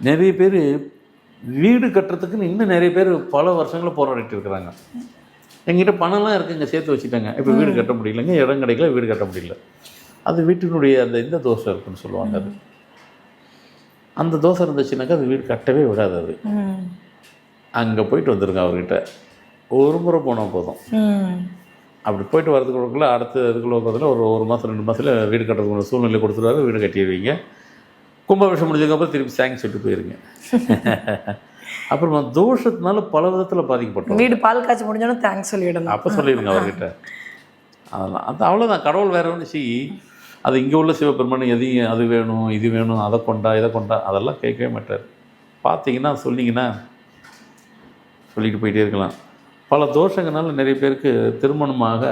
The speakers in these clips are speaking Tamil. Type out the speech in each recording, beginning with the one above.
நிறைய பேர் வீடு கட்டுறதுக்குன்னு இன்னும் நிறைய பேர் பல வருஷங்களில் போராடிட்டு இருக்கிறாங்க. எங்கிட்ட பணம்லாம் இருக்குங்க, சேர்த்து வச்சுட்டாங்க. இப்போ வீடு கட்ட முடியலைங்க, இடம் கிடைக்கல, வீடு கட்ட முடியல. அது வீட்டினுடைய அந்த இந்த தோசை இருக்குன்னு சொல்லுவாங்க. அது அந்த தோசை இருந்துச்சுனாக்கா அது வீடு கட்டவே விடாது. அது அங்கே போயிட்டு வந்துருங்க அவர்கிட்ட. ஒரு முறை போனால் போதும். அப்படி போயிட்டு வரதுக்குள்ள அடுத்த இதுக்குள்ள உட்காந்துல ஒரு மாதம் 2 மாதத்தில் வீடு கட்டுறதுக்கு சூழ்நிலை கொடுத்துருவாரு. வீடு கட்டிடுவீங்க. கும்பாபிஷம் முடிஞ்சதுக்கப்புறம் திருப்பி தேங்க்ஸ் சொல்லிட்டு போயிருங்க. அப்புறமா தோஷத்தினால பல விதத்தில் பாதிக்கப்பட்டோம். வீடு பால் காய்ச்சி முடிஞ்சோன்னா தேங்க்ஸ் சொல்லிவிடணும். அப்போ சொல்லிடுங்க அவர்கிட்ட. அதெல்லாம் அது அவ்வளோதான். கடவுள் வேறு ஒன்று அது இங்கே உள்ள சிவபெருமான் எதையும் அது வேணும் இது வேணும் அதை கொண்டா இதை கொண்டா அதெல்லாம் கேட்கவே மாட்டார். பார்த்தீங்கன்னா சொன்னீங்கன்னா சொல்லிட்டு போயிட்டே இருக்கலாம். பல தோஷங்கள்னால நிறைய பேருக்கு திருமணமாக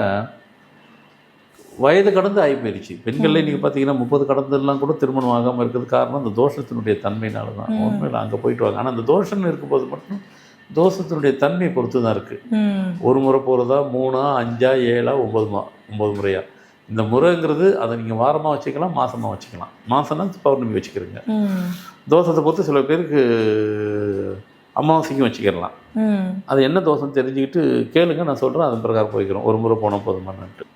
வயது கடந்து ஆகி போயிடுச்சு. பெண்களில் நீங்கள் பார்த்தீங்கன்னா 30 கடந்தெல்லாம் கூட திருமணம் ஆகாமல் இருக்கிறது காரணம் அந்த தோஷத்தினுடைய தன்மையினால தான். உண்மையில் அங்கே போயிட்டு வாங்க. ஆனால் அந்த தோஷம்னு இருக்கும்போது மட்டும் தோஷத்தினுடைய தன்மையை பொறுத்து தான் இருக்குது. ஒரு முறை போகிறதா 3 5 7 9 முறையா. இந்த முறைங்கிறது அதை நீங்கள் வாரமாக வச்சுக்கலாம், மாதமாக வச்சுக்கலாம். மாதம்னா பௌர்ணமி வச்சுக்கிறீங்க. தோஷத்தை பொறுத்து சில பேருக்கு அமாவாசைக்கும் வச்சுக்கிடலாம். அது என்ன தோஷம் தெரிஞ்சுக்கிட்டு கேளுங்க, நான் சொல்கிறேன். அதன் பிரகாரம் போய்க்கிறோம். ஒரு முறை போனால் போதுமானன்ட்டு.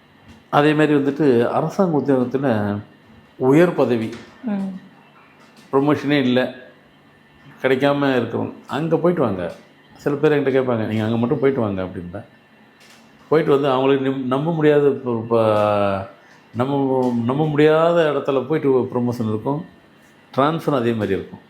அதேமாதிரி வந்துட்டு அரசாங்க உத்தியோகத்தில் உயர் பதவி ப்ரொமோஷனே இல்லை, கிடைக்காம இருக்கிறோம். அங்கே போயிட்டு வாங்க. சில பேர் என்கிட்ட கேட்பாங்க, நீங்கள் அங்கே மட்டும் போயிட்டு வாங்க அப்படின்னா. போயிட்டு வந்து அவங்களுக்கு நம்ப முடியாத இப்போ நம்ப முடியாத இடத்துல போயிட்டு ப்ரொமோஷன் இருக்கும், ட்ரான்ஸ்ஃபரும் அதே மாதிரி இருக்கும்.